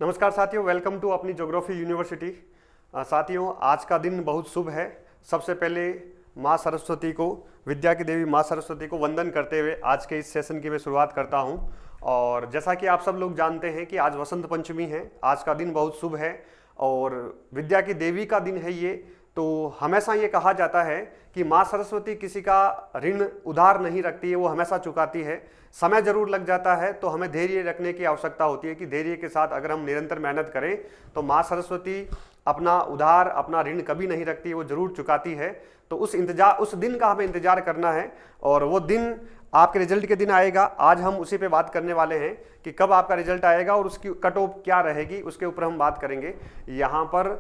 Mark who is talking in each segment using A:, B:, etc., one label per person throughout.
A: नमस्कार साथियों, welcome to अपनी ज्योग्राफी यूनिवर्सिटी। साथियों, आज का दिन बहुत शुभ है। सबसे पहले माँ सरस्वती को, विद्या की देवी माँ सरस्वती को वंदन करते हुए आज के इस सेशन की मैं शुरुआत करता हूँ। और जैसा कि आप सब लोग जानते हैं कि आज वसंत पंचमी है, आज का दिन बहुत शुभ है और विद्या की देवी का दिन है ये। तो हमेशा ये कहा जाता है कि माँ सरस्वती किसी का ऋण उधार नहीं रखती है, वो हमेशा चुकाती है। समय जरूर लग जाता है तो हमें धैर्य रखने की आवश्यकता होती है कि धैर्य के साथ अगर हम निरंतर मेहनत करें तो माँ सरस्वती अपना उधार, अपना ऋण कभी नहीं रखती, वो जरूर चुकाती है। तो उस दिन का हमें इंतजार करना है और वो दिन आपके रिजल्ट के दिन आएगा। आज हम उसी पे बात करने वाले हैं कि कब आपका रिजल्ट आएगा और उसकी कट ऑफ क्या रहेगी, उसके ऊपर हम बात करेंगे। यहाँ पर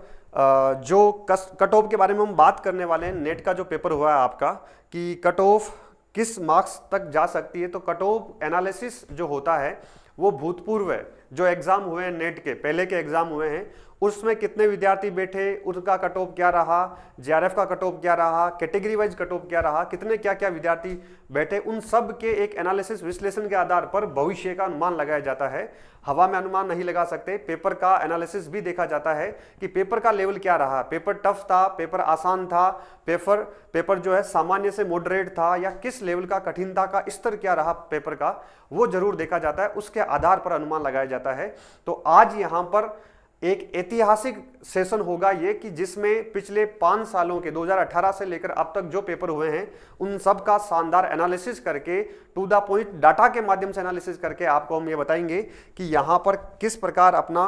A: जो कट ऑफ के बारे में हम बात करने वाले हैं, नेट का जो पेपर हुआ है आपका, कि कट ऑफ किस मार्क्स तक जा सकती है। तो कट ऑफ एनालिसिस जो होता है वो भूतपूर्व जो एग्जाम हुए हैं, नेट के पहले के एग्जाम हुए हैं, उसमें कितने विद्यार्थी बैठे, उनका कट ऑफ क्या रहा, जेआरएफ का कट ऑफ क्या रहा, कैटेगरी वाइज कट ऑफ क्या रहा, कितने क्या क्या विद्यार्थी बैठे, उन सब के एक एनालिसिस विश्लेषण के आधार पर भविष्य का अनुमान लगाया जाता है। हवा में अनुमान नहीं लगा सकते, पेपर का एनालिसिस भी देखा जाता है कि पेपर का लेवल क्या रहा, पेपर टफ था, पेपर आसान था, पेपर जो है सामान्य से मॉडरेट था, या किस लेवल का कठिनता का स्तर क्या रहा पेपर का, वो जरूर देखा जाता है। उसके आधार पर अनुमान लगाया जाता है। तो आज यहाँ पर एक ऐतिहासिक सेशन होगा ये, कि जिसमें पिछले 5 सालों के 2018 से लेकर अब तक जो पेपर हुए हैं उन सब का शानदार एनालिसिस करके, टू द पॉइंट डाटा के माध्यम से एनालिसिस करके आपको हम ये बताएंगे कि यहाँ पर किस प्रकार अपना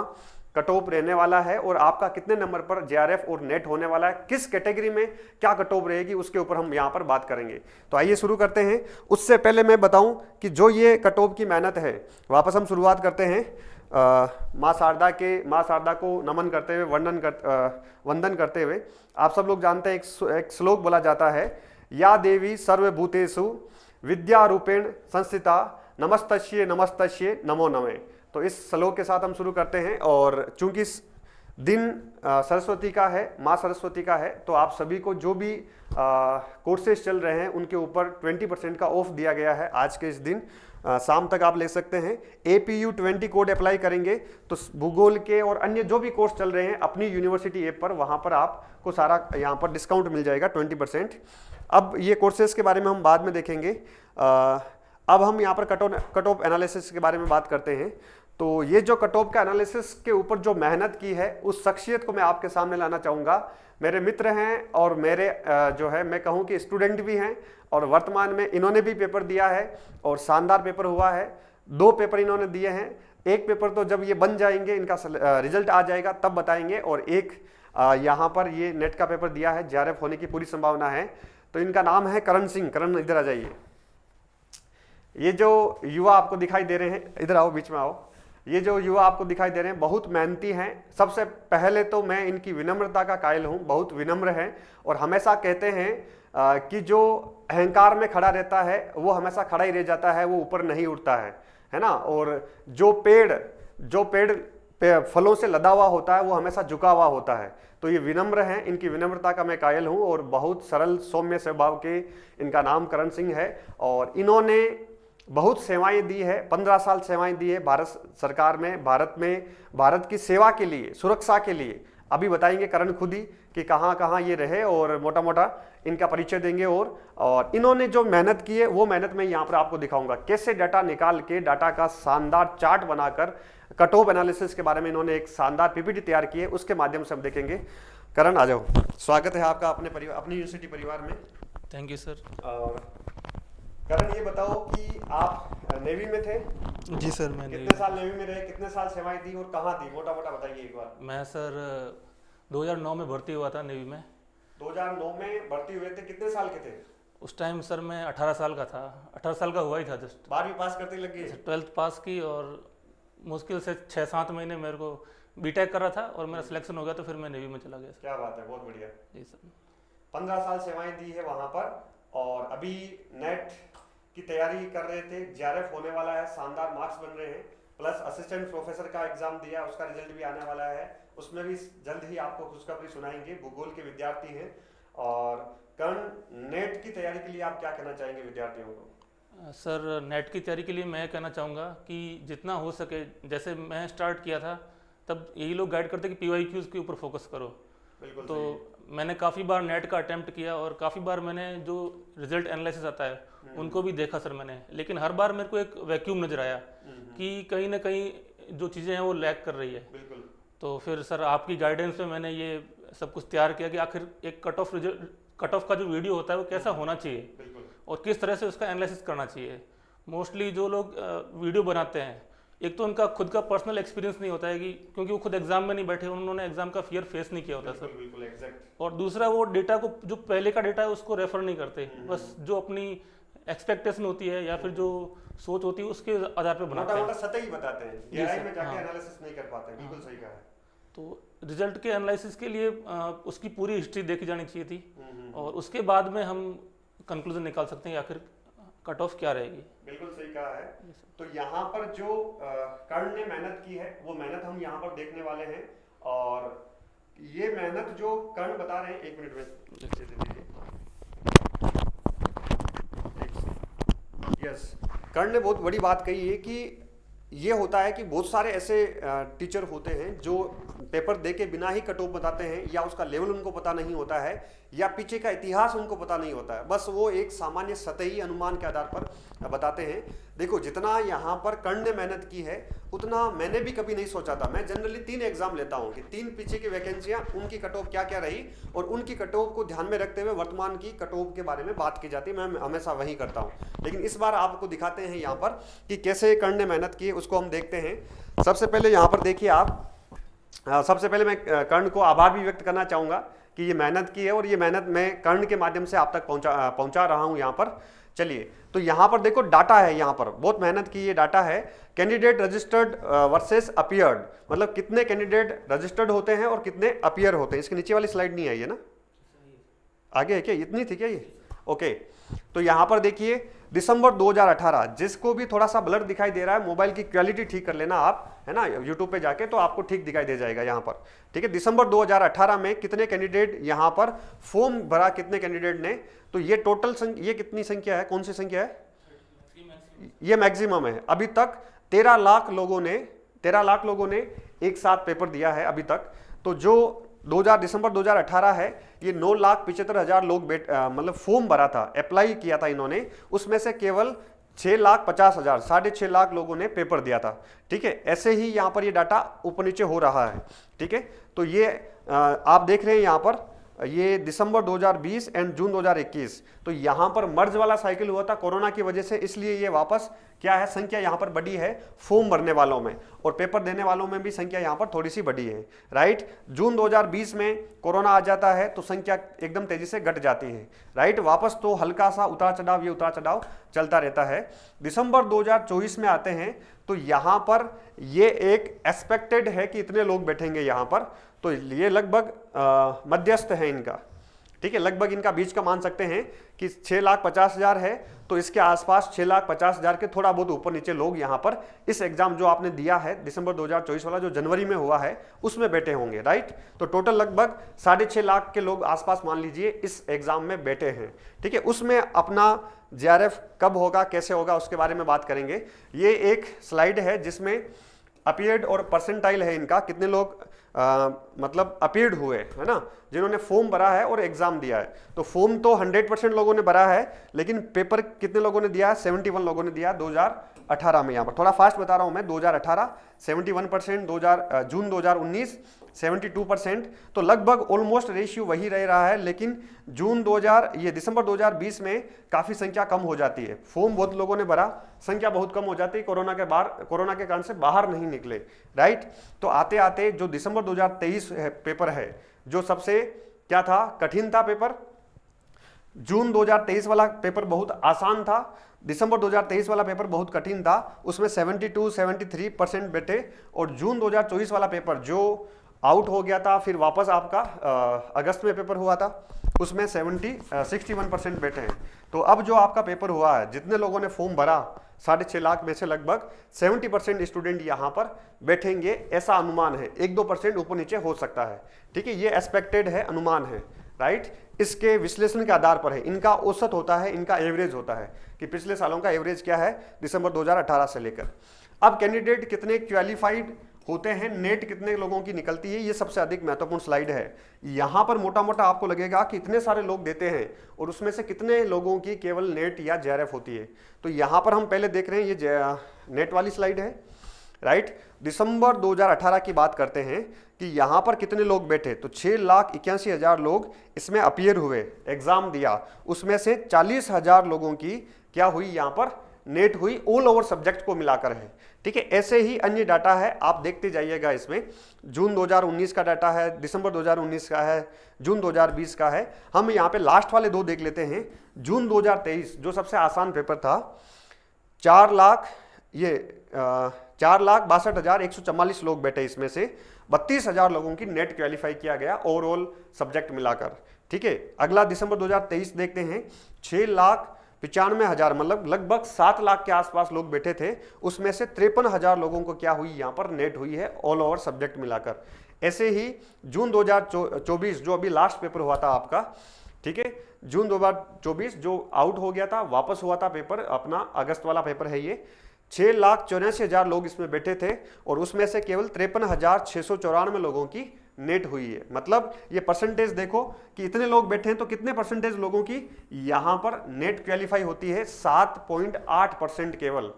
A: कट ऑफ रहने वाला है और आपका कितने नंबर पर जेआरएफ और नेट होने वाला है, किस कैटेगरी में क्या कट ऑफ रहेगी, उसके ऊपर हम यहाँ पर बात करेंगे। तो आइए शुरू करते हैं। उससे पहले मैं बताऊं कि जो ये कट ऑफ की मेहनत है, वापस हम शुरुआत करते हैं माँ शारदा को नमन करते हुए, वंदन करते हुए। आप सब लोग जानते हैं एक श्लोक बोला जाता है, या देवी सर्वभूतेषु विद्या रूपेण संस्थिता नमस्तस्ये नमस्तस्ये नमो नमः। तो इस श्लोक के साथ हम शुरू करते हैं। और चूंकि इस दिन सरस्वती का है, माँ सरस्वती का है, तो आप सभी को जो भी कोर्सेज चल रहे हैं उनके ऊपर 20% का ऑफ दिया गया है। आज के इस दिन शाम तक आप ले सकते हैं। APU 20 कोड अप्लाई करेंगे तो भूगोल के और अन्य जो भी कोर्स चल रहे हैं अपनी यूनिवर्सिटी ऐप पर, वहाँ पर आपको सारा यहाँ पर डिस्काउंट मिल जाएगा 20%। अब ये कोर्सेज के बारे में हम बाद में देखेंगे। अब हम यहाँ पर कट ऑफ एनालिसिस के बारे में बात करते हैं। तो ये जो कट ऑफ का एनालिसिस के ऊपर जो मेहनत की है, उस शख्सियत को मैं आपके सामने लाना चाहूँगा। मेरे मित्र हैं और मेरे जो है मैं कहूँ कि स्टूडेंट भी हैं, और वर्तमान में इन्होंने भी पेपर दिया है और शानदार पेपर हुआ है। 2 पेपर इन्होंने दिए हैं। एक पेपर तो जब ये बन जाएंगे, इनका रिजल्ट आ जाएगा तब बताएंगे, और एक यहाँ पर ये नेट का पेपर दिया है, जेआरएफ होने की पूरी संभावना है। तो इनका नाम है करण सिंह। करण, इधर आ जाइए। ये जो युवा आपको दिखाई दे रहे हैं, इधर आओ, बीच में आओ। ये जो युवा आपको दिखाई दे रहे हैं बहुत मेहनती हैं। सबसे पहले तो मैं इनकी विनम्रता का कायल हूँ, बहुत विनम्र हैं और हमेशा कहते हैं कि जो अहंकार में खड़ा रहता है वो हमेशा खड़ा ही रह जाता है, वो ऊपर नहीं उठता है ना। और जो पेड़ फलों से लदा हुआ होता है वो हमेशा झुका हुआ होता है। तो ये विनम्र हैं, इनकी विनम्रता का मैं कायल हूँ और बहुत सरल सौम्य स्वभाव के इनका नाम करण सिंह है। और इन्होंने बहुत सेवाएं दी है, 15 साल सेवाएं दी है भारत सरकार में, भारत की सेवा के लिए, सुरक्षा के लिए। अभी बताएंगे करण खुद ही कि कहाँ कहाँ ये रहे और मोटा मोटा इनका परिचय देंगे। और इन्होंने जो मेहनत की है वो मेहनत मैं यहाँ पर आपको दिखाऊंगा, कैसे डाटा निकाल के, डाटा का शानदार चार्ट बनाकर कट ऑफ एनालिसिस के बारे में इन्होंने एक शानदार PPT तैयार की है, उसके माध्यम से हम देखेंगे। करण, आ जाओ। स्वागत है आपका अपनी यूनिवर्सिटी परिवार में।
B: Thank you sir.
A: और करण, ये बताओ कि आप नेवी में थे?
B: जी सर, मैं
A: कितने साल नेवी में रहे, कितने साल सेवाएं दी और कहाँ दी, मोटा मोटा बताइए एक बार।
B: मैं सर 2009 में भर्ती हुआ था नेवी में।
A: 2009 में भर्ती हुए थे, कितने साल के थे?
B: उस टाइम सर मैं 18 साल का था, 18 साल का हुआ ही था जस्ट।
A: 12वीं पास करते ही लग गए?
B: 12th पास की और मुश्किल से 6-7 महीने मेरे को बीटेक कर रहा था और मेरा सिलेक्शन हो गया, तो फिर मैं नेवी में चला गया सर।
A: क्या बात है, बहुत बढ़िया।
B: जी सर।
A: 15 साल सेवाएं दी है वहाँ पर, और अभी नेट की तैयारी कर रहे थे, जेआरएफ होने वाला है, शानदार मार्क्स बन रहे हैं, प्लस असिस्टेंट प्रोफेसर का एग्जाम दिया, उसका रिजल्ट भी आने वाला है, उसमें भी जल्द ही आपको खुशखबरी सुनाएंगे। भूगोल के विद्यार्थी हैं। और कर्ण, नेट की तैयारी के लिए आप क्या कहना चाहेंगे विद्यार्थियों को?
B: सर नेट की तैयारी के लिए मैं कहना चाहूँगा कि जितना हो सके, जैसे मैं स्टार्ट किया था तब यही लोग गाइड करते हैं कि PYQs के ऊपर फोकस करो।
A: बिल्कुल
B: तो मैंने काफ़ी बार नेट का अटेम्प्ट किया और काफ़ी बार मैंने जो रिजल्ट एनालिसिस आता है उनको भी देखा सर मैंने, लेकिन हर बार मेरे को एक वैक्यूम नजर आया कि कहीं ना कहीं जो चीज़ें हैं वो लैग कर रही है।
A: बिल्कुल।
B: तो फिर सर आपकी गाइडेंस में मैंने ये सब कुछ तैयार किया कि आखिर एक कट ऑफ का जो वीडियो होता है वो कैसा होना चाहिए
A: बिल्कुल।
B: और किस तरह से उसका एनालिसिस करना चाहिए। मोस्टली जो लोग वीडियो बनाते हैं, एक तो उनका खुद का पर्सनल एक्सपीरियंस नहीं होता है कि क्योंकि वो खुद एग्जाम में नहीं बैठे, उन्होंने एग्जाम का फियर फेस नहीं किया होता सर।
A: बिल्कुल एग्जैक्ट।
B: और दूसरा वो डेटा को जो पहले का डेटा है उसको रेफर नहीं करते, बस जो अपनी एक्सपेक्टेशन होती है या फिर जो सोच होती है उसके आधार पर बनाते
A: मोटा
B: हैं।
A: सतही बताते हैं,
B: जी
A: गहराई
B: सर,
A: में जाके
B: हाँ।
A: एनालिसिस नहीं कर पाते। बिल्कुल सही कहा है।
B: तो रिजल्ट के एनालिसिस के लिए उसकी पूरी हिस्ट्री देखी जानी चाहिए थी और उसके बाद में हम कंक्लूजन निकाल सकते हैं आखिर कट ऑफ क्या रहेगी।
A: बिल्कुल सही कहा है। तो यहाँ पर जो कर्ण ने मेहनत की है वो मेहनत हम यहाँ पर देखने वाले हैं, और ये मेहनत जो कर्ण बता रहे हैं, एक मिनट में दे दीजिए। यस, कर्ण ने बहुत बड़ी बात कही है कि ये होता है कि बहुत सारे ऐसे टीचर होते हैं जो पेपर दे के बिना ही कट ऑफ बताते हैं, या उसका लेवल उनको पता नहीं होता है, या पीछे का इतिहास उनको पता नहीं होता है, बस वो एक सामान्य सतही अनुमान के आधार पर बताते हैं। देखो, जितना यहाँ पर कर्ण ने मेहनत की है उतना मैंने भी कभी नहीं सोचा था। मैं जनरली 3 एग्जाम लेता हूँ कि 3 पीछे की वैकेंसियाँ, उनकी कट ऑफ क्या क्या रही, और उनकी कट ऑफ को ध्यान में रखते हुए वर्तमान की कट ऑफ के बारे में बात की जाती है। मैं हमेशा वही करता हूँ, लेकिन इस बार आपको दिखाते हैं यहाँ पर कि कैसे कर्ण ने मेहनत की है, उसको हम देखते हैं। सबसे पहले यहाँ पर देखिए आप, सबसे पहले मैं कर्ण को आभार भी व्यक्त करना चाहूँगा कि ये मेहनत की है, और ये मेहनत मैं कर्ण के माध्यम से आप तक पहुँचा रहा हूँ यहाँ पर। चलिए, तो यहाँ पर देखो डाटा है, यहाँ पर बहुत मेहनत की ये डाटा है। कैंडिडेट रजिस्टर्ड वर्सेस अपीयर्ड, मतलब कितने कैंडिडेट रजिस्टर्ड होते हैं और कितने अपीयर होते हैं। इसके नीचे वाली स्लाइड नहीं आई है ना, आगे है क्या, इतनी थी क्या ये? ओके, तो यहाँ पर देखिए दिसंबर 2018, जिसको भी थोड़ा सा ब्लर दिखाई दे रहा है, मोबाइल की क्वालिटी ठीक कर लेना आप, है ना, यूट्यूब पे जाके, तो आपको ठीक दिखाई दे जाएगा यहाँ पर। ठीक है, दिसंबर 2018 में कितने कैंडिडेट यहाँ पर फॉर्म भरा, कितने कैंडिडेट ने, तो ये टोटल ये कितनी संख्या है, कौन सी संख्या है, ये मैक्सिमम है। अभी तक 13 लाख लोगों ने एक साथ पेपर दिया है अभी तक। तो जो दिसंबर 2018 है, ये 9,75,000 लोग मतलब फॉर्म भरा था, अप्लाई किया था इन्होंने, उसमें से केवल 6,50,000, 6.5 लाख लोगों ने पेपर दिया था। ठीक है, ऐसे ही यहाँ पर ये डाटा ऊपर नीचे हो रहा है। ठीक है, तो ये आप देख रहे हैं यहाँ पर, ये दिसंबर 2020 एंड जून 2021, तो यहाँ पर मर्ज वाला साइकिल हुआ था कोरोना की वजह से, इसलिए ये वापस क्या है, संख्या यहाँ पर बढ़ी है फॉर्म भरने वालों में, और पेपर देने वालों में भी संख्या यहाँ पर थोड़ी सी बढ़ी है। राइट, जून 2020 में कोरोना आ जाता है तो संख्या एकदम तेजी से घट जाती है। राइट, वापस तो हल्का सा उतार चढ़ाव, ये उतार चढ़ाव चलता रहता है। दिसंबर 2024 में आते हैं तो यहाँ पर ये एक एक्सपेक्टेड है कि इतने लोग बैठेंगे यहाँ पर, तो ये लगभग मध्यस्थ है इनका। ठीक है, लगभग इनका बीच का मान सकते हैं कि 6,50,000 है, तो इसके आसपास 6,50,000 के थोड़ा बहुत ऊपर नीचे लोग यहाँ पर इस एग्जाम जो आपने दिया है दिसंबर 2024 वाला, जो जनवरी में हुआ है, उसमें बैठे होंगे। राइट, तो टोटल लगभग 6.5 लाख के लोग आसपास मान लीजिए इस एग्जाम में बैठे हैं। ठीक है, उसमें अपना JRF कब होगा, कैसे होगा, उसके बारे में बात करेंगे। ये एक स्लाइड है जिसमें अपीयर्ड और परसेंटाइल है इनका, कितने लोग मतलब अपीयर्ड हुए, है ना, जिन्होंने फॉर्म भरा है और एग्जाम दिया है। तो फॉर्म तो 100% लोगों ने भरा है, लेकिन पेपर कितने लोगों ने दिया है, 71 लोगों ने दिया 2018 में। यहाँ पर थोड़ा फास्ट बता रहा हूँ मैं, 2018 71%, जून 2019 72%, तो लगभग ऑलमोस्ट रेशियो वही रह रहा है। लेकिन दिसंबर 2020 में काफ़ी संख्या कम हो जाती है, फॉर्म बहुत लोगों ने भरा, संख्या बहुत कम हो जाती है, कोरोना के कारण से बाहर नहीं निकले। राइट, तो आते आते जो दिसंबर 2023 पेपर है, जो सबसे क्या था, कठिन था पेपर, जून 2023 वाला पेपर बहुत आसान था, दिसंबर 2023 वाला पेपर बहुत कठिन था, उसमें 72-73% बैठे, और जून 2024 वाला पेपर जो आउट हो गया था, फिर वापस आपका अगस्त में पेपर हुआ था, उसमें 61% बैठे हैं। तो अब जो आपका पेपर हुआ है, जितने लोगों ने फॉर्म भरा 6.5 लाख में से लगभग 70% स्टूडेंट यहाँ पर बैठेंगे, ऐसा अनुमान है। 1-2% ऊपर नीचे हो सकता है। ठीक है, ये एक्सपेक्टेड है, अनुमान है। राइट, इसके विश्लेषण के आधार पर है, इनका औसत होता है, इनका एवरेज होता है कि पिछले सालों का एवरेज क्या है दिसंबर 2018 से लेकर। अब कैंडिडेट कितने क्वालिफाइड होते हैं, नेट कितने लोगों की निकलती है, ये सबसे अधिक महत्वपूर्ण स्लाइड है। यहाँ पर मोटा मोटा आपको लगेगा कि इतने सारे लोग देते हैं और उसमें से कितने लोगों की केवल नेट या जेआरएफ होती है। तो यहाँ पर हम पहले देख रहे हैं, ये नेट वाली स्लाइड है, राइट। दिसंबर 2018 की बात करते हैं कि यहाँ पर कितने लोग बैठे, तो 6,81,000 लोग इसमें अपीयर हुए, एग्जाम दिया। उसमें से 40,000 लोगों की क्या हुई, यहाँ पर नेट हुई, ऑल ओवर सब्जेक्ट को मिलाकर है, ठीक है। ऐसे ही अन्य डाटा है, आप देखते जाइएगा। इसमें जून 2019 का डाटा है, दिसंबर 2019 का है, जून 2020 का है। हम यहाँ पे लास्ट वाले दो देख लेते हैं। जून 2023 जो सबसे आसान पेपर था, 4,62,144 लोग बैठे, इसमें से 32,000 लोगों की नेट क्वालिफाई किया गया ओवरऑल सब्जेक्ट मिलाकर, ठीक है। अगला दिसंबर 2023 देखते हैं, 6,95,000 मतलब लगभग 7 लाख के आसपास लोग बैठे थे। उसमें से 53,000 लोगों को क्या हुई, यहाँ पर नेट हुई है ऑल ओवर सब्जेक्ट मिलाकर। ऐसे ही जून 2024 जो अभी लास्ट पेपर हुआ था आपका, ठीक है, जून 2024 जो आउट हो गया था, वापस हुआ था पेपर अपना, अगस्त वाला पेपर है ये। 6,84,000 लोग इसमें बैठे थे और उसमें से केवल 53,694 लोगों की नेट हुई है। मतलब ये परसेंटेज देखो कि इतने लोग बैठे हैं तो कितने परसेंटेज लोगों की यहाँ पर नेट क्वालिफाई होती है, 7.8% केवल।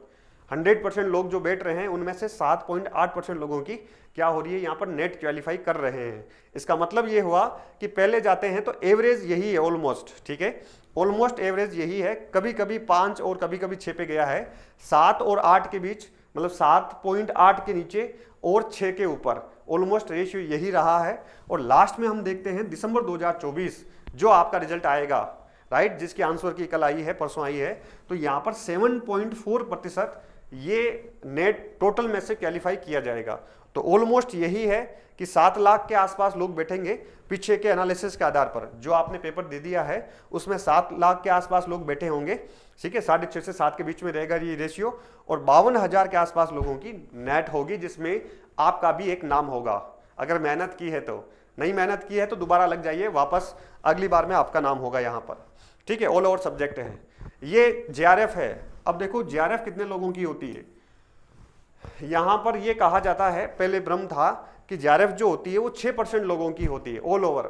A: 100% लोग जो बैठ रहे हैं उनमें से 7.8% लोगों की क्या हो रही है, यहाँ पर नेट क्वालिफाई कर रहे हैं। इसका मतलब ये हुआ कि पहले जाते हैं तो एवरेज यही है ऑलमोस्ट, ठीक है, ऑलमोस्ट एवरेज यही है। कभी कभी 5 और कभी कभी 6 पे गया है, 7 और 8 के बीच, मतलब 7.8 के नीचे और 6 के ऊपर, ऑलमोस्ट रेशियो यही रहा है। और लास्ट में हम देखते हैं दिसंबर 2024 जो आपका रिजल्ट आएगा, राइट, जिसकी आंसर की कल आई है, परसों आई है, तो यहाँ पर 7.4% ये नेट टोटल में से क्वालिफाई किया जाएगा। तो ऑलमोस्ट यही है कि 7 लाख के आसपास लोग बैठेंगे। पीछे के एनालिसिस के आधार पर जो आपने पेपर दे दिया है उसमें 7 लाख के आसपास लोग बैठे होंगे, ठीक है, 6.5 से 7 के बीच में रहेगा ये रेशियो। और 52,000 के आसपास लोगों की नेट होगी, जिसमें आपका भी एक नाम होगा। अगर मेहनत की है तो, नहीं मेहनत की है तो दोबारा लग जाइए वापस, अगली बार में आपका नाम होगा यहाँ पर, ठीक है। ऑल ओवर सब्जेक्ट है ये। जेआरएफ है, अब देखो जेआरएफ कितने लोगों की होती है। यहाँ पर ये कहा जाता है, पहले भ्रम था कि जेआरएफ जो होती है वो 6% लोगों की होती है ऑल ओवर,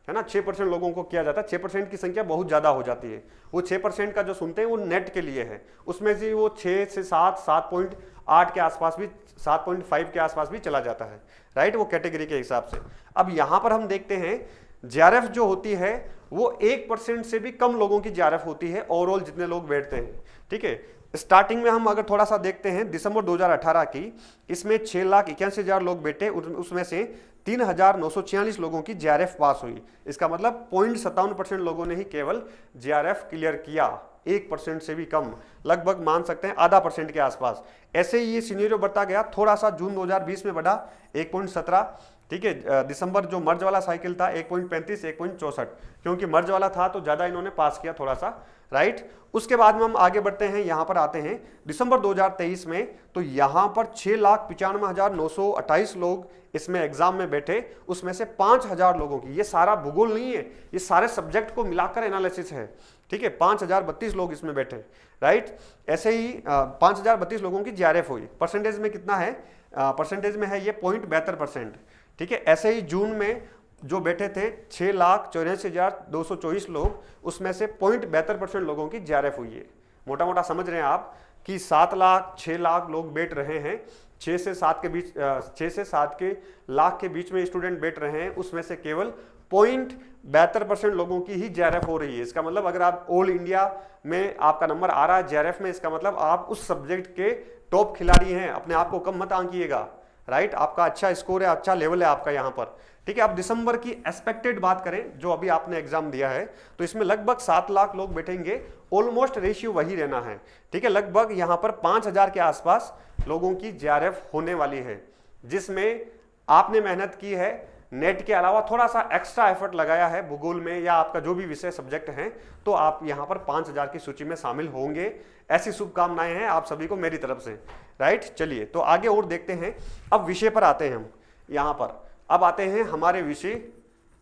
A: है ना, 6% लोगों को किया जाता है। 6% की संख्या बहुत ज़्यादा हो जाती है। वो 6% का जो सुनते हैं वो नेट के लिए है, उसमें से वो 6 से 7, 7.8 के आसपास भी, 7.5 के आसपास भी चला जाता है, राइट, वो कैटेगरी के हिसाब से। अब यहाँ पर हम देखते हैं जेआरएफ जो होती है वो 1% से भी कम लोगों की जेआरएफ होती है ओवरऑल जितने लोग बैठते हैं, ठीक है। स्टार्टिंग में हम अगर थोड़ा सा देखते हैं दिसंबर 2018 की, इसमें 6,81,000 लोग बैठे, उसमें से 3,946 लोगों की जेआरएफ पास हुई। इसका मतलब 0.57% लोगों ने ही केवल जेआरएफ क्लियर किया, 1% से भी कम, लगभग मान सकते हैं आधा % के आसपास। ऐसे ही ये सिनेरियो बढ़ता गया, थोड़ा सा जून 2020 में बढ़ा 1.17, ठीक है। दिसंबर जो मर्ज वाला साइकिल था 1.35, 1.64, क्योंकि मर्ज वाला था तो ज़्यादा इन्होंने पास किया थोड़ा सा, राइट। उसके बाद में हम आगे बढ़ते हैं, यहाँ पर आते हैं दिसंबर 2023 में, तो यहाँ पर 6,95,928 लोग इसमें एग्जाम में बैठे, उसमें से 5,000 लोगों की, ये सारा भूगोल नहीं है, ये सारे सब्जेक्ट को मिलाकर एनालिसिस है, ठीक है, 5,032 लोग इसमें बैठे, राइट। ऐसे ही 5,032 लोगों की जेआरएफ हुई। परसेंटेज में कितना है, परसेंटेज में है ये 0.72%, ठीक है। ऐसे ही जून में जो बैठे थे 6,84,224 लोग, उसमें से 0.72% लोगों की जेआरएफ हुई है। मोटा मोटा समझ रहे हैं आप कि 7 लाख 6 लाख लोग बैठ रहे हैं, 6 से 7 के बीच, 6 से 7 के लाख के बीच में स्टूडेंट बैठ रहे हैं, उसमें से केवल 0.72% लोगों की ही जेआरएफ हो रही है। इसका मतलब अगर आप ऑल इंडिया में आपका नंबर आ रहा है जेआरएफ में, इसका मतलब आप उस सब्जेक्ट के टॉप खिलाड़ी हैं। अपने आप को कम मत आंकिएगा, राइट, आपका अच्छा स्कोर है, अच्छा लेवल है आपका यहाँ पर, ठीक है। अब दिसंबर की एक्सपेक्टेड बात करें जो अभी आपने एग्जाम दिया है, तो इसमें लगभग 7 लाख लोग बैठेंगे, ऑलमोस्ट रेशियो वही रहना है, ठीक है। लगभग यहाँ पर 5,000 के आसपास लोगों की जेआरएफ होने वाली है, जिसमें आपने मेहनत की है, नेट के अलावा थोड़ा सा एक्स्ट्रा एफर्ट लगाया है भूगोल में या आपका जो भी विषय सब्जेक्ट हैं, तो आप यहाँ पर 5,000 की सूची में शामिल होंगे। ऐसी शुभकामनाएं हैं आप सभी को मेरी तरफ से, राइट। चलिए तो आगे और देखते हैं। अब विषय पर आते हैं हम, यहाँ पर अब आते हैं हमारे विषय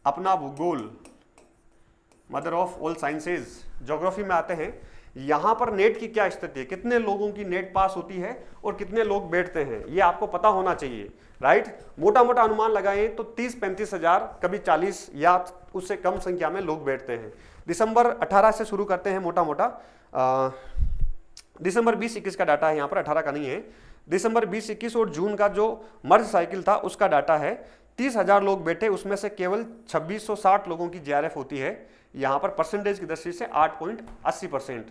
A: अपना भूगोल, mother of all sciences, geography में आते हैं। यहाँ पर नेट की क्या स्थिति है, कितने लोगों की नेट पास होती है और कितने लोग बैठते हैं, ये आपको पता होना चाहिए, राइट। मोटा मोटा अनुमान लगाएं तो 30-35 हजार, कभी 40 या उससे कम संख्या में लोग बैठते हैं। दिसंबर 18 से शुरू करते हैं मोटा मोटा, दिसंबर 20-21 का डाटा है यहाँ पर, 18 का नहीं है। दिसंबर 20-21 और जून का जो मर्ज साइकिल था उसका डाटा है, 30,000 लोग बैठे, उसमें से केवल 2660 लोगों की जीआरएफ होती है। यहाँ पर परसेंटेज की दृष्टि से 8.80%,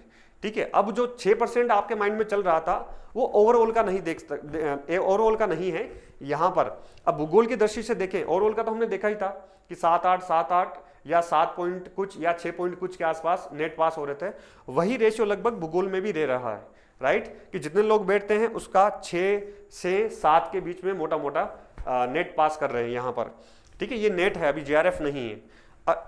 A: ठीक है। अब जो 6% आपके माइंड में चल रहा था वो ओवरऑल का नहीं ओवरऑल का नहीं है यहाँ पर। अब भूगोल की दृष्टि से देखें, ओवरऑल का तो हमने देखा ही था कि 7-8 या 7 पॉइंट कुछ या 6 पॉइंट कुछ के आसपास नेट पास हो रहे थे, वही रेशियो लगभग भूगोल में भी रह रहा है, राइट, कि जितने लोग बैठते हैं उसका 6 से 7 के बीच में मोटा मोटा नेट पास कर रहे हैं यहाँ पर, ठीक है। ये नेट है, अभी जीआरएफ नहीं है।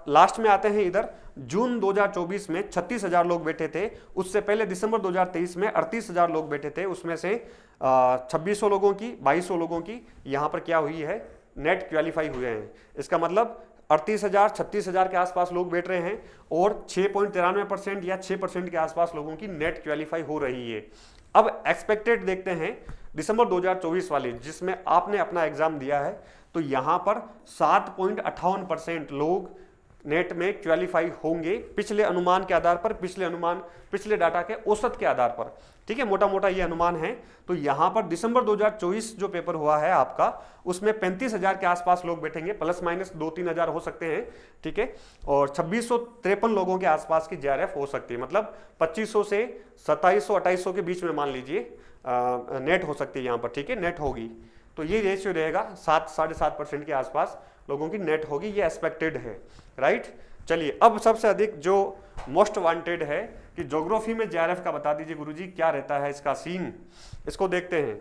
A: लास्ट में आते हैं इधर, जून 2024 में 36,000 लोग बैठे थे, उससे पहले दिसंबर 2023 में 38,000 लोग बैठे थे, उसमें से 2600 लोगों की 2200 लोगों की यहाँ पर क्या हुई है, नेट क्वालिफाई हुए हैं। इसका मतलब 38,000 36,000 के आसपास लोग बैठ रहे हैं और 6.93% या 6% के आसपास लोगों की नेट क्वालिफाई हो रही है। अब एक्सपेक्टेड देखते हैं दिसंबर 2024 वाले, जिसमें आपने अपना एग्जाम दिया है, तो यहाँ पर 7.58% लोग नेट में क्वालिफाई होंगे पिछले अनुमान के आधार पर, पिछले डाटा के औसत के आधार पर, ठीक है, मोटा मोटा ये अनुमान है। तो यहाँ पर दिसंबर 2024 जो पेपर हुआ है आपका, उसमें 35,000 के आसपास लोग बैठेंगे, प्लस माइनस 2-3 हजार हो सकते हैं, ठीक है, और 2653 लोगों के आसपास की जीआरएफ हो सकती है, मतलब 2500 से 2700-2800 के बीच में मान लीजिए नेट हो सकती है यहाँ पर, ठीक है, नेट होगी। तो ये रेशियो रहेगा, 7-7.5% के आसपास लोगों की नेट होगी, ये एक्सपेक्टेड है, राइट। चलिए अब सबसे अधिक जो मोस्ट वांटेड है कि ज्योग्राफी में जीआरएफ का बता दीजिए गुरुजी, क्या रहता है इसका सीन, इसको देखते हैं।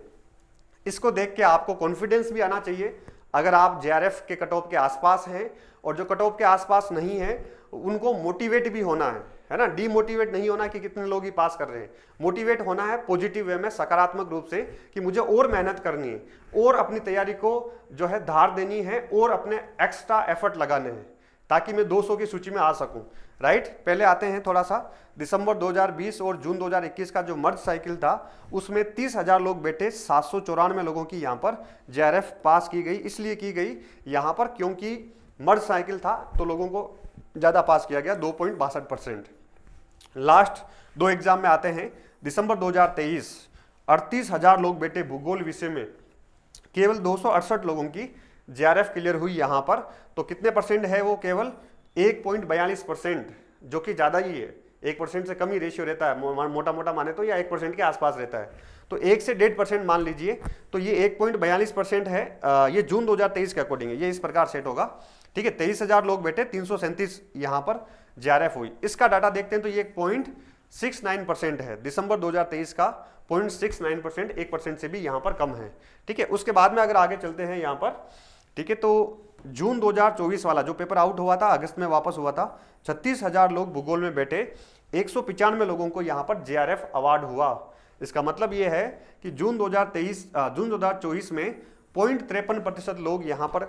A: इसको देख के आपको कॉन्फिडेंस भी आना चाहिए, अगर आप जीआरएफ के कट ऑफ के आसपास हैं, और जो कट ऑफ के आसपास नहीं है उनको मोटिवेट भी होना है ना, डीमोटिवेट नहीं होना कि कितने लोग ही पास कर रहे हैं, मोटिवेट होना है पॉजिटिव वे में, सकारात्मक रूप से, कि मुझे और मेहनत करनी है और अपनी तैयारी को जो है धार देनी है और अपने एक्स्ट्रा एफर्ट लगाने हैं ताकि मैं 200 की सूची में आ सकूं, राइट। पहले आते हैं थोड़ा सा, दिसंबर 2020 और जून 2021 का जो मर्ज साइकिल था उसमें 30,000 लोग बैठे, 794 लोगों की यहाँ पर जीआरएफ पास की गई। इसलिए की गई यहाँ पर क्योंकि मर्ज साइकिल था तो लोगों को ज़्यादा पास किया गया, 2.62%। लास्ट 2 एग्जाम में आते हैं, दिसंबर 2023 38,000 लोग बैठे भूगोल विषय में, केवल 268 लोगों की जीआरएफ क्लियर हुई यहाँ पर। तो कितने परसेंट है वो, केवल 1.42%, जो कि ज़्यादा ही है, 1% से कम ही रेशियो रहता है, मोटा मोटा माने तो, या 1% के आसपास रहता है। तो 1 से 1.5% मान लीजिए, तो ये 1.42% है। ये जून 2023 के अकॉर्डिंग है, ये इस प्रकार सेट होगा, ठीक है। 23,000 लोग बैठे, 337 यहाँ पर जीआरएफ हुई। इसका डाटा देखते हैं तो ये 0.69% है, दिसंबर 2023 का 0.69%, 1% से भी यहाँ पर कम है, ठीक है। उसके बाद में अगर आगे चलते हैं यहाँ पर, ठीक है, तो जून 2024 वाला जो पेपर आउट हुआ था, अगस्त में वापस हुआ था, 36,000 लोग भूगोल में बैठे, 195 लोगों को यहाँ पर जीआरएफ अवार्ड हुआ। इसका मतलब ये है कि जून 2024 में 0.53% लोग यहाँ पर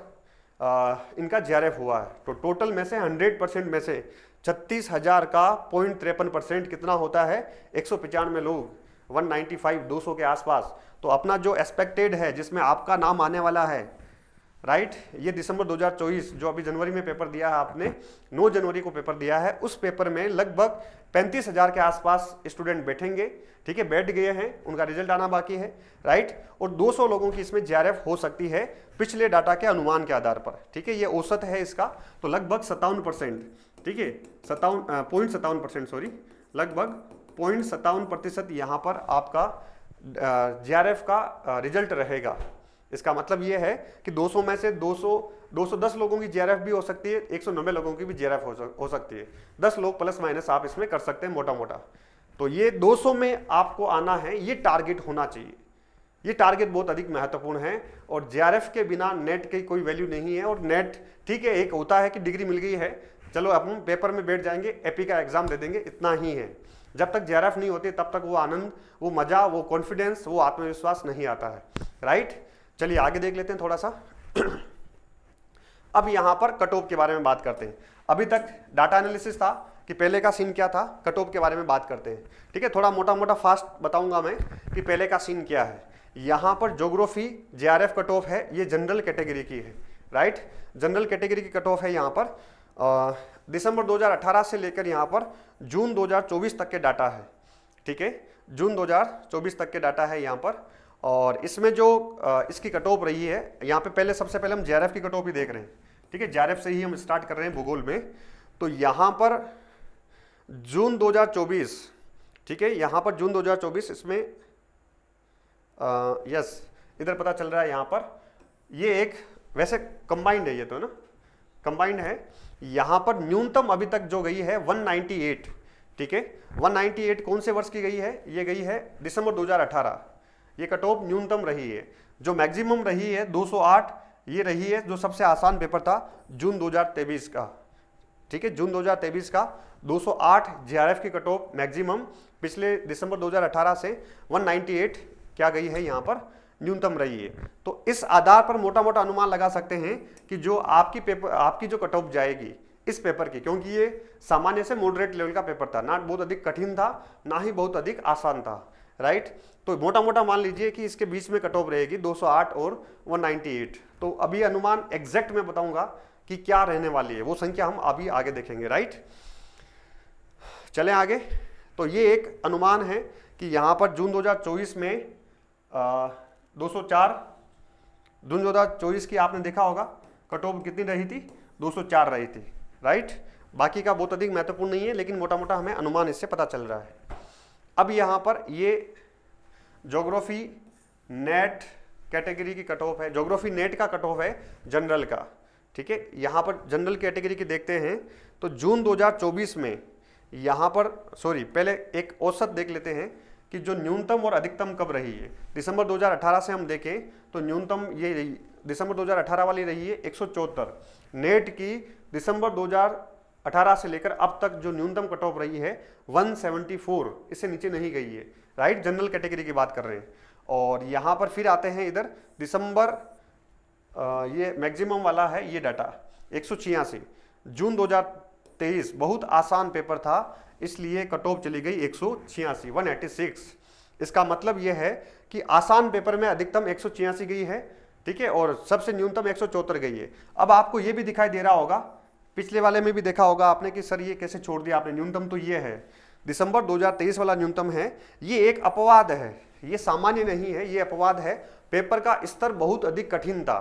A: इनका जीआरएफ हुआ है। तो टोटल में से 100% में से 36,000 का 0.53% कितना होता है, 195 लोग, 195, 200 के आसपास। तो अपना जो एक्सपेक्टेड है जिसमें आपका नाम आने वाला है, राइट, ये दिसंबर 2024 जो अभी जनवरी में पेपर दिया है आपने, 9 जनवरी को पेपर दिया है, उस पेपर में लगभग 35,000 के आसपास स्टूडेंट बैठेंगे, ठीक है, बैठ गए हैं, उनका रिजल्ट आना बाकी है, राइट। और 200 लोगों की इसमें जीआरएफ हो सकती है पिछले डाटा के अनुमान के आधार पर, ठीक है, ये औसत है इसका। तो लगभग 57%, ठीक है, 0.57%, सॉरी, लगभग 0.57% यहाँ पर आपका जीआरएफ का रिजल्ट रहेगा। इसका मतलब ये है कि 200 में से 210 लोगों की जीआरएफ भी हो सकती है, 190 लोगों की भी जीआरएफ हो सकती है, 10 लोग प्लस माइनस आप इसमें कर सकते हैं मोटा मोटा। तो ये 200 में आपको आना है, ये टारगेट होना चाहिए, ये टारगेट बहुत अधिक महत्वपूर्ण है। और जीआरएफ के बिना नेट की कोई वैल्यू नहीं है। और नेट, ठीक है, एक होता है कि डिग्री मिल गई है, चलो अपन पेपर में बैठ जाएंगे, एपी का एग्जाम दे देंगे, इतना ही है। जब तक जीआरएफ नहीं होती तब तक वो आनंद, वो मजा, वो कॉन्फिडेंस, वो आत्मविश्वास नहीं आता है, राइट। चलिए आगे देख लेते हैं थोड़ा सा। अब यहाँ पर कट ऑफ के बारे में बात करते हैं। अभी तक डाटा एनालिसिस था, कि पहले का सीन क्या था, कट ऑफ के बारे में बात करते हैं। ठीक है, थोड़ा मोटा मोटा फास्ट बताऊंगा मैं कि पहले का सीन क्या है। यहाँ पर ज्योग्राफी जेआरएफ कट ऑफ है, ये जनरल कैटेगरी की है, राइट, जनरल कैटेगरी की कट ऑफ है। यहाँ पर दिसंबर 2018 से लेकर यहाँ पर जून 2024 तक के डाटा है। ठीक है, जून 2024 तक के डाटा है यहाँ पर। और इसमें जो इसकी कट ऑफ रही है, यहाँ पे पहले सबसे पहले हम जेआरएफ की कट ऑफ ही देख रहे हैं। ठीक है, जेआरएफ से ही हम स्टार्ट कर रहे हैं भूगोल में। तो यहाँ पर जून 2024, ठीक है, यहाँ पर जून 2024 इसमें यस इधर पता चल रहा है यहाँ पर, ये एक वैसे कंबाइंड है, ये तो ना कंबाइंड है। यहाँ पर न्यूनतम अभी तक जो गई है 198, ठीक है, 198 कौन से वर्ष की गई है, ये गई है दिसंबर 2018, ये कट ऑफ न्यूनतम रही है। जो मैक्सिमम रही है 208, ये रही है जो सबसे आसान पेपर था जून 2023 का। ठीक है, जून 2023 का 208 जेआरएफ की कट ऑफ मैक्सिमम पिछले दिसंबर 2018 से 198 क्या गई है यहाँ पर न्यूनतम रही है। तो इस आधार पर मोटा मोटा अनुमान लगा सकते हैं कि जो आपकी जो कट ऑफ जाएगी इस पेपर की, क्योंकि ये सामान्य से मॉडरेट लेवल का पेपर था, ना बहुत अधिक कठिन था ना ही बहुत अधिक आसान था, राइट। तो मोटा मोटा मान लीजिए कि इसके बीच में कट ऑफ रहेगी 208 और 198। तो अभी अनुमान एग्जैक्ट मैं बताऊंगा कि क्या रहने वाली है, वो संख्या हम अभी आगे देखेंगे, राइट। चलें आगे। तो ये एक अनुमान है कि यहाँ पर जून 2024 में 204, जून 2024 की आपने देखा होगा कट ऑफ कितनी रही थी, 204 रही थी, राइट। बाकी का बहुत अधिक महत्वपूर्ण नहीं है, लेकिन मोटा मोटा हमें अनुमान इससे पता चल रहा है। अब यहाँ पर ये ज्योग्राफी नेट कैटेगरी की कट ऑफ है, ज्योग्राफी नेट का कट ऑफ है जनरल का। ठीक है, यहाँ पर जनरल कैटेगरी की देखते हैं तो जून 2024 में यहाँ पर पहले एक औसत देख लेते हैं कि जो न्यूनतम और अधिकतम कब रही है। दिसंबर 2018 से हम देखें तो न्यूनतम ये दिसंबर 2018 वाली रही है 174। नेट की दिसंबर 2018 से लेकर अब तक जो न्यूनतम कट ऑफ रही है 174, इससे नीचे नहीं गई है, राइट। जनरल कैटेगरी की बात कर रहे हैं। और यहाँ पर फिर आते हैं इधर दिसंबर, ये मैक्सिमम वाला है ये डाटा 186। जून 2023 बहुत आसान पेपर था, इसलिए कट ऑफ चली गई 186, 186। इसका मतलब यह है कि आसान पेपर में अधिकतम 186 गई है, ठीक है, और सबसे न्यूनतम 174 गई है। अब आपको यह भी दिखाई दे रहा होगा, पिछले वाले में भी देखा होगा आपने कि सर ये कैसे छोड़ दिया आपने, न्यूनतम तो ये है, दिसंबर 2023 वाला न्यूनतम है। ये एक अपवाद है, ये सामान्य नहीं है, ये अपवाद है। पेपर का स्तर बहुत अधिक कठिन था,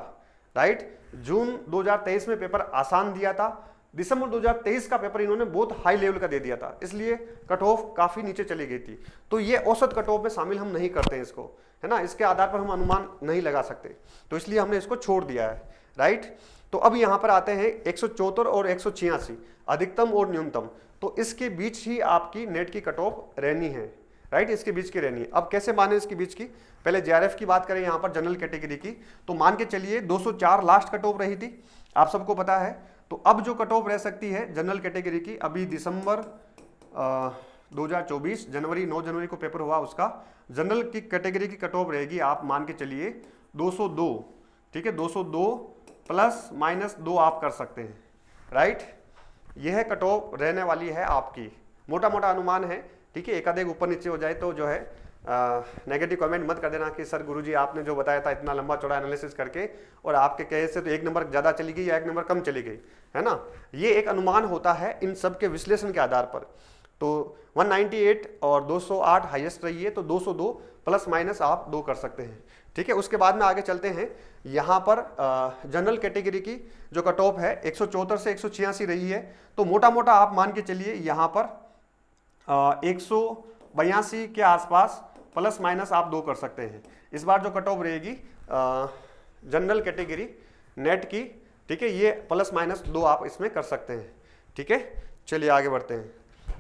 A: राइट। जून 2023 में पेपर आसान दिया था, दिसंबर 2023 का पेपर इन्होंने बहुत हाई लेवल का दे दिया था, इसलिए कट ऑफ काफी नीचे चली गई थी। तो ये औसत कट ऑफ में शामिल हम नहीं करते हैं इसको, है ना, इसके आधार पर हम अनुमान नहीं लगा सकते, तो इसलिए हमने इसको छोड़ दिया है, राइट। तो अब यहाँ पर आते हैं 174 और 186 अधिकतम और न्यूनतम, तो इसके बीच ही आपकी नेट की कट ऑफ रहनी है, राइट, इसके बीच की रहनी है। अब कैसे माने इसके बीच की, पहले जेआरएफ की बात करें यहाँ पर जनरल कैटेगरी की, तो मान के चलिए 204 लास्ट कट ऑफ रही थी, आप सबको पता है। तो अब जो कट ऑफ रह सकती है जनरल कैटेगरी की, अभी दिसंबर 2024 जनवरी 9 जनवरी को पेपर हुआ उसका, जनरल की कैटेगरी की कट ऑफ रहेगी, आप मान के चलिए 202, ठीक है, 202 प्लस माइनस 2 आप कर सकते हैं, राइट। यह कट ऑफ रहने वाली है आपकी, मोटा मोटा अनुमान है, ठीक है। एक आधे ऊपर नीचे हो जाए तो जो है नेगेटिव कमेंट मत कर देना कि सर गुरुजी आपने जो बताया था इतना लंबा चौड़ा एनालिसिस करके और आपके कहे से तो 1 नंबर ज़्यादा चली गई या 1 नंबर कम चली गई, है ना। ये एक अनुमान होता है इन सब के विश्लेषण के आधार पर। तो 198 और 208 हाईएस्ट रही है, तो 202 प्लस माइनस आप 2 कर सकते हैं, ठीक है। उसके बाद में आगे चलते हैं, यहाँ पर जनरल कैटेगरी की जो कट ऑफ है 174 से 186 रही है, तो मोटा मोटा आप मान के चलिए यहाँ पर 182 के आसपास प्लस माइनस आप 2 कर सकते हैं। इस बार जो कट ऑफ रहेगी जनरल कैटेगरी नेट की, ठीक है, ये प्लस माइनस 2 आप इसमें कर सकते हैं, ठीक है। चलिए आगे बढ़ते हैं।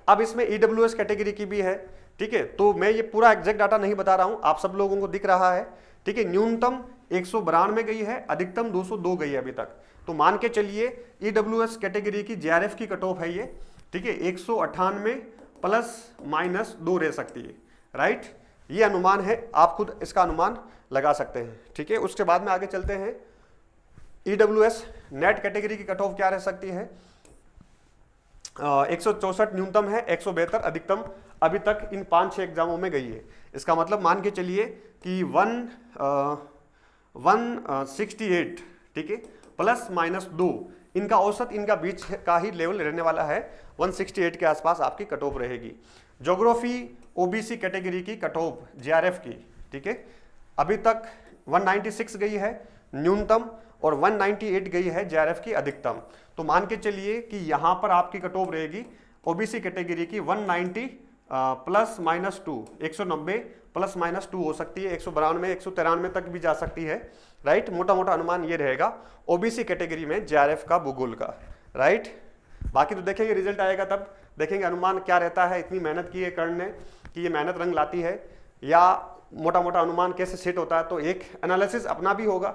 A: अब इसमें ईडब्ल्यूएस कैटेगरी की भी है, ठीक है। तो मैं ये पूरा एग्जैक्ट डाटा नहीं बता रहा हूँ, आप सब लोगों को दिख रहा है, ठीक है। न्यूनतम 192 गई है, अधिकतम 202 गई है अभी तक। तो मान के चलिए ईडब्ल्यूएस कैटेगरी की जेआरएफ की कट ऑफ है ये, ठीक है, 198 प्लस माइनस 2 रह सकती है, राइट। ये अनुमान है, आप खुद इसका अनुमान लगा सकते हैं, ठीक है। उसके बाद में आगे चलते हैं, ईडब्ल्यूएस नेट कैटेगरी की कट ऑफ क्या रह सकती है। 164 न्यूनतम है, 172 अधिकतम अभी तक इन 5-6 एग्जामों में गई है। इसका मतलब मान के चलिए कि 168, ठीक है, प्लस माइनस 2, इनका औसत, इनका बीच का ही लेवल रहने वाला है। 168 के आसपास आपकी कट ऑफ रहेगी। ज्योग्राफी ओबीसी कैटेगरी की कट ऑफ जेआरएफ की, ठीक है, अभी तक 196 गई है न्यूनतम और 198 गई है जेआरएफ की अधिकतम। तो मान के चलिए कि यहां पर आपकी कट ऑफ रहेगी ओबीसी कैटेगरी की 190 प्लस माइनस 2, 190 प्लस माइनस 2 हो सकती है, 192 193 तक भी जा सकती है, राइट। मोटा मोटा अनुमान ये रहेगा ओबीसी कैटेगरी में जेआरएफ का भूगोल का, राइट। बाकी तो देखेंगे, रिजल्ट आएगा तब देखेंगे अनुमान क्या रहता है। इतनी मेहनत की है कर्ण ने कि ये मेहनत रंग लाती है, या मोटा मोटा अनुमान कैसे सेट होता है, तो एक एनालिसिस अपना भी होगा,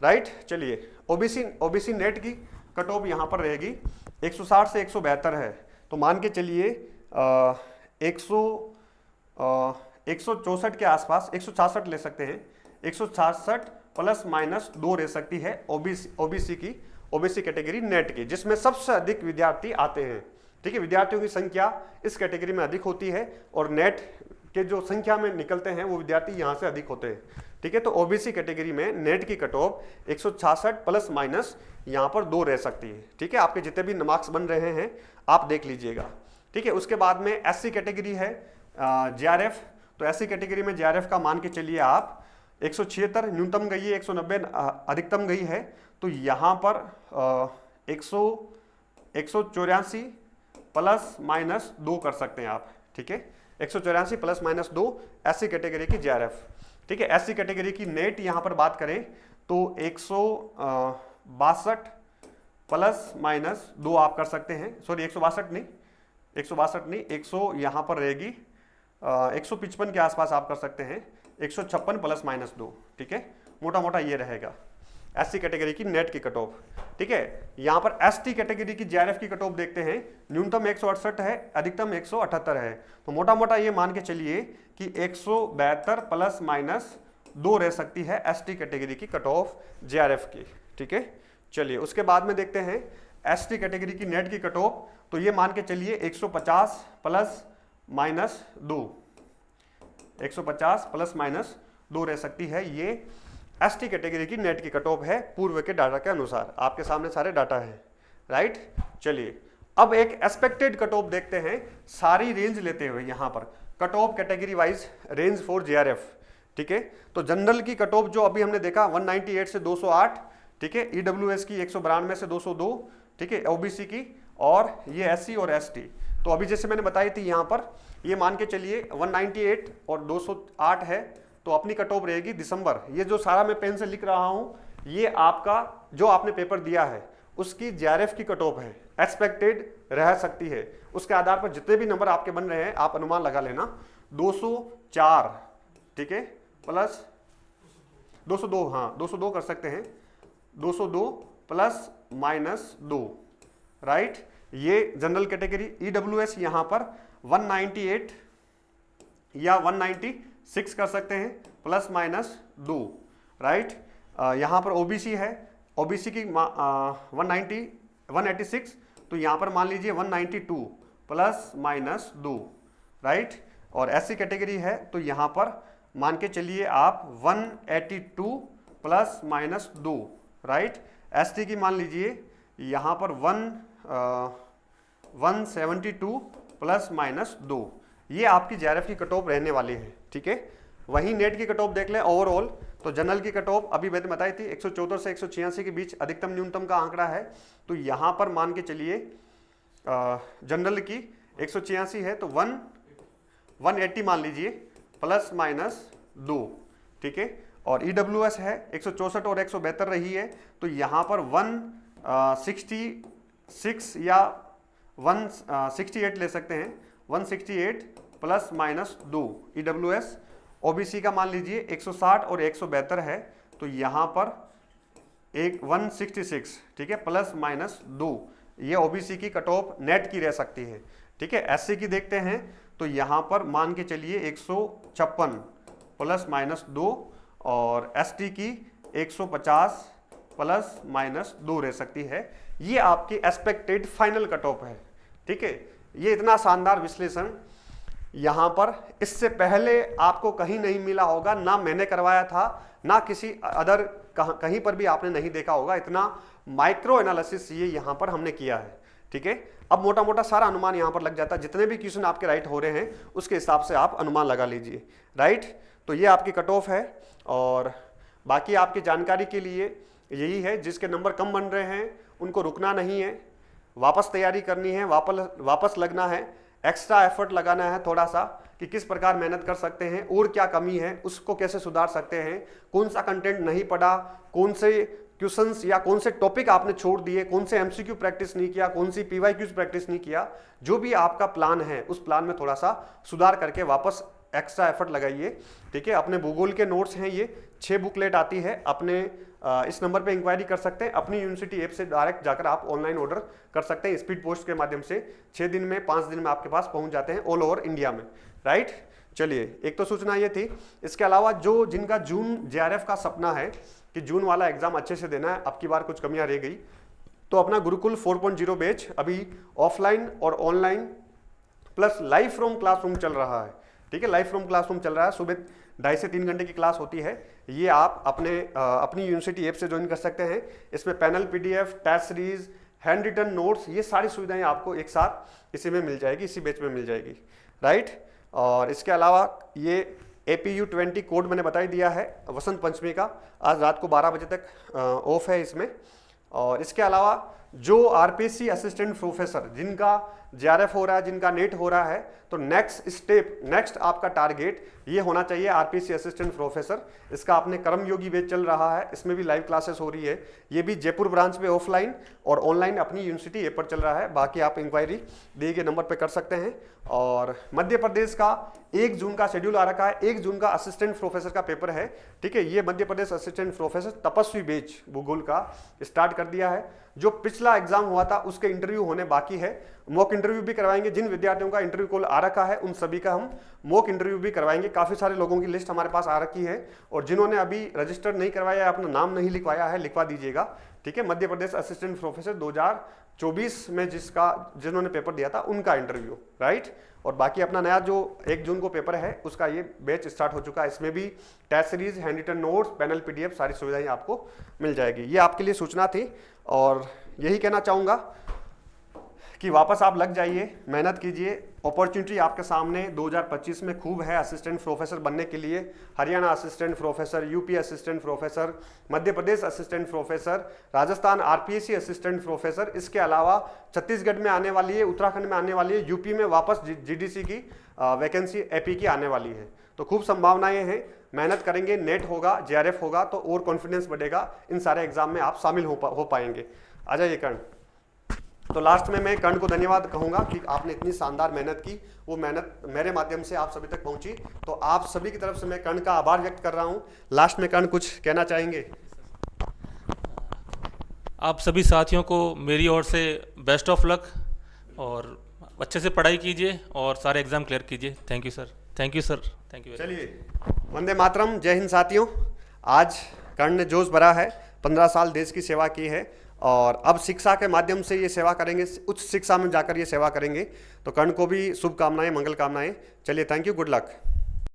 A: राइट। चलिए, ओबीसी नेट की कट ऑफ यहाँ पर रहेगी 160 से 172 है। तो मान के चलिए 164 के आसपास, 166 ले सकते हैं, 166 प्लस माइनस 2 रह सकती है ओबीसी कैटेगरी नेट की, जिसमें सबसे अधिक विद्यार्थी आते हैं, ठीक है। विद्यार्थियों की संख्या इस कैटेगरी में अधिक होती है और नेट के जो संख्या में निकलते हैं वो विद्यार्थी यहाँ से अधिक होते हैं, ठीक है। तो ओबीसी कैटेगरी में नेट की कट ऑफ 166 प्लस माइनस यहाँ पर 2 रह सकती है, ठीक है। आपके जितने भी मार्क्स बन रहे हैं आप देख लीजिएगा, ठीक है। उसके बाद में एससी कैटेगरी है जेआरएफ। तो एससी कैटेगरी में जेआरएफ का मान के चलिए आप 176 न्यूनतम गई है, 190 अधिकतम गई है। तो यहाँ पर 184 प्लस माइनस 2 कर सकते हैं आप, ठीक है। 184 प्लस माइनस 2 एससी कैटेगरी की जेआरएफ, ठीक है। एससी कैटेगरी की नेट यहाँ पर बात करें तो 162 प्लस माइनस 2 आप कर सकते हैं, सॉरी 162 नहीं, 100 यहाँ पर रहेगी 155 के आसपास आप कर सकते हैं, 156 प्लस माइनस 2, ठीक है। मोटा मोटा ये रहेगा एससी कैटेगरी की नेट की कट ऑफ, ठीक है। यहाँ पर एसटी कैटेगरी की जेआरएफ की कट ऑफ देखते हैं, न्यूनतम 168 है, अधिकतम 178 है। तो मोटा मोटा ये मान के चलिए कि 172 प्लस माइनस 2 रह सकती है एसटी कैटेगरी की कट ऑफ जेआरएफ की, ठीक है। चलिए, उसके बाद में देखते हैं एसटी कैटेगरी की नेट की कट ऑफ। तो ये मान के चलिए 150 प्लस माइनस 2, 150 प्लस माइनस 2 रह सकती है। ये एसटी कैटेगरी की नेट की कट ऑफ है पूर्व के डाटा के अनुसार। आपके सामने सारे डाटा हैं, राइट। चलिए, अब एक एक्सपेक्टेड कट ऑफ देखते हैं, सारी रेंज लेते हुए यहाँ पर cut off category wise range for JRF, ठीक है। तो जनरल की कट ऑफ जो अभी हमने देखा 198 से 208, ठीक है। ईडब्ल्यूएस की 192 से 202, ठीक है, ओबीसी की, और ये एससी और एसटी। तो अभी जैसे मैंने बताई थी यहाँ पर, ये मान के चलिए 198 और 208 है, तो अपनी कट ऑफ रहेगी दिसंबर। ये जो सारा मैं पेन से लिख रहा हूँ, ये आपका जो आपने पेपर दिया है उसकी जेआरएफ की कट ऑफ है, एक्सपेक्टेड रह सकती है। उसके आधार पर जितने भी नंबर आपके बन रहे हैं आप अनुमान लगा लेना। 204, ठीक है, प्लस 202, हाँ 202 कर सकते हैं, 202 प्लस माइनस 2, राइट। ये जनरल कैटेगरी। ईडब्ल्यूएस यहाँ पर 198 या 196 कर सकते हैं, प्लस माइनस 2, राइट। यहाँ पर ओबीसी है, ओबीसी की 186, तो यहाँ पर मान लीजिए 192 प्लस माइनस 2, राइट। और एससी कैटेगरी है तो यहाँ पर मान के चलिए आप 182 प्लस माइनस 2, राइट। एसटी की मान लीजिए यहाँ पर 172 प्लस माइनस 2। ये आपकी जेआरएफ की कट ऑफ रहने वाली है, ठीक है। वहीं नेट की कट ऑफ देख लें ओवरऑल, तो जनरल की कट ऑफ अभी मैंने बताई थी 114 से 186 के बीच अधिकतम न्यूनतम का आंकड़ा है। तो यहाँ पर मान के चलिए जनरल की 186 है तो 180 मान लीजिए प्लस माइनस 2, ठीक है। और ईडब्ल्यूएस है 164 और 172 रही है, तो यहाँ पर 166 या 168 ले सकते हैं, 168 प्लस माइनस 2 ईडब्ल्यूएस। ओबीसी का मान लीजिए 160 और 172 है, तो यहाँ पर एक 166, ठीक है, प्लस माइनस 2, ये ओबीसी की कट ऑफ नेट की रह सकती है, ठीक है। एससी की देखते हैं तो यहाँ पर मान के चलिए 156 प्लस माइनस 2 और एसटी की 150 प्लस माइनस 2 रह सकती है। ये आपकी एक्सपेक्टेड फाइनल कट ऑफ है, ठीक है, ये इतना शानदार विश्लेषण यहाँ पर इससे पहले आपको कहीं नहीं मिला होगा, ना मैंने करवाया था, ना किसी अदर कहीं पर भी आपने नहीं देखा होगा। इतना माइक्रो एनालिसिस ये यहाँ पर हमने किया है। ठीक है, अब मोटा मोटा सारा अनुमान यहाँ पर लग जाता है। जितने भी क्वेश्चन आपके राइट हो रहे हैं उसके हिसाब से आप अनुमान लगा लीजिए। राइट, तो ये आपकी कट ऑफ है। और बाकी आपकी जानकारी के लिए यही है, जिसके नंबर कम बन रहे हैं उनको रुकना नहीं है, वापस तैयारी करनी है, वापस लगना है, एक्स्ट्रा एफर्ट लगाना है थोड़ा सा कि किस प्रकार मेहनत कर सकते हैं और क्या कमी है उसको कैसे सुधार सकते हैं, कौन सा कंटेंट नहीं पढ़ा, कौन से क्वेश्चंस या कौन से टॉपिक आपने छोड़ दिए, कौन से एमसीक्यू प्रैक्टिस नहीं किया, कौन सी पीवाईक्यूज प्रैक्टिस नहीं किया। जो भी आपका प्लान है उस प्लान में थोड़ा सा सुधार करके वापस एक्स्ट्रा एफर्ट लगाइए। ठीक है, अपने भूगोल के नोट्स हैं, ये 6 बुकलेट आती है। अपने इस नंबर पे इंक्वायरी कर सकते हैं, अपनी यूनिवर्सिटी ऐप से डायरेक्ट जाकर आप ऑनलाइन ऑर्डर कर सकते हैं स्पीड पोस्ट के माध्यम से। 6 दिन में 5 दिन में आपके पास पहुंच जाते हैं ऑल ओवर इंडिया में। राइट, चलिए, एक तो सूचना ये थी। इसके अलावा जो जिनका जून जेआरएफ का सपना है कि जून वाला एग्जाम अच्छे से देना है, अब की बार कुछ कमियां रह गई, तो अपना गुरुकुल 4.0 बैच अभी ऑफलाइन और online plus live from classroom चल रहा है। ठीक है, लाइव फ्रॉम क्लासरूम चल रहा है, सुबह 2.5 से 3 घंटे की क्लास होती है। ये आप अपनी यूनिवर्सिटी ऐप से ज्वाइन कर सकते हैं। इसमें panel PDF, test series, hand written notes, ये सारी सुविधाएं आपको एक साथ इसी में मिल जाएगी, इसी बैच में मिल जाएगी। राइट, और इसके अलावा ये APU 20 कोड मैंने बता ही दिया है वसंत पंचमी का, आज रात को 12 बजे तक ऑफ है इसमें। और इसके अलावा जो आरपीसी असिस्टेंट प्रोफेसर जिनका जेआरएफ हो रहा है, जिनका नेट हो रहा है, तो नेक्स्ट स्टेप, नेक्स्ट आपका टारगेट ये होना चाहिए आरपीसी असिस्टेंट प्रोफेसर। इसका अपने कर्मयोगी बैच चल रहा है, इसमें भी लाइव क्लासेस हो रही है। ये भी जयपुर ब्रांच पे ऑफलाइन और ऑनलाइन अपनी यूनिवर्सिटी ऐप पर चल रहा है। बाकी आप इंक्वायरी दिए गए नंबर पे कर सकते हैं। और मध्य प्रदेश का 1 जून का शेड्यूल आ रखा है, 1 जून का असिस्टेंट प्रोफेसर का पेपर है। ठीक है, ये मध्य प्रदेश असिस्टेंट प्रोफेसर तपस्वी बैच भूगोल का स्टार्ट कर दिया है। जो पिछला एग्जाम हुआ था उसके इंटरव्यू होने बाकी है, मॉक इंटरव्यू भी करवाएंगे। जिन विद्यार्थियों का इंटरव्यू कॉल आ रखा है उन सभी का हम मॉक इंटरव्यू भी करवाएंगे। काफी सारे लोगों की लिस्ट हमारे पास आ रखी है, और जिन्होंने अभी रजिस्टर नहीं करवाया है, अपना नाम नहीं लिखवाया है, लिखवा दीजिएगा। ठीक है, मध्य प्रदेश असिस्टेंट प्रोफेसर 2024 में जिन्होंने पेपर दिया था उनका इंटरव्यू। राइट, और बाकी अपना नया जो 1 जून को पेपर है उसका ये बैच स्टार्ट हो चुका है। इसमें भी test series, hand written notes, panel PDF, सारी सुविधाएं आपको मिल जाएगी। ये आपके लिए सूचना थी, और यही कहना चाहूँगा कि वापस आप लग जाइए, मेहनत कीजिए। अपॉर्चुनिटी आपके सामने 2025 में खूब है असिस्टेंट प्रोफेसर बनने के लिए। Haryana assistant professor, UP assistant professor, Madhya Pradesh assistant professor, Rajasthan RPSC assistant professor, इसके अलावा छत्तीसगढ़ में आने वाली है, उत्तराखंड में आने वाली है, यूपी में वापस जीडीसी की वैकेंसी एपी की आने वाली है। तो खूब संभावनाएं हैं, मेहनत करेंगे, नेट होगा, जेआरएफ होगा तो और कॉन्फिडेंस बढ़ेगा, इन सारे एग्जाम में आप शामिल हो पाएंगे। आ जाइए कर्ण। तो लास्ट में मैं कर्ण को धन्यवाद कहूंगा कि आपने इतनी शानदार मेहनत की, वो मेहनत मेरे माध्यम से आप सभी तक पहुंची, तो आप सभी की तरफ से मैं कर्ण का आभार व्यक्त कर रहा हूं। लास्ट में कर्ण कुछ कहना चाहेंगे?
B: आप सभी साथियों को मेरी ओर से बेस्ट ऑफ लक, और अच्छे से पढ़ाई कीजिए और सारे एग्जाम क्लियर कीजिए। Thank you sir, thank you sir, thank you.
A: चलिए, वंदे मातरम, जय हिंद साथियों। आज कर्ण ने जोश भरा है, 15 साल देश की सेवा की है, और अब शिक्षा के माध्यम से ये सेवा करेंगे, उच्च शिक्षा में जाकर ये सेवा करेंगे। तो कर्ण को भी शुभकामनाएं, मंगल कामनाएं। चलिए, थैंक यू, गुड लक।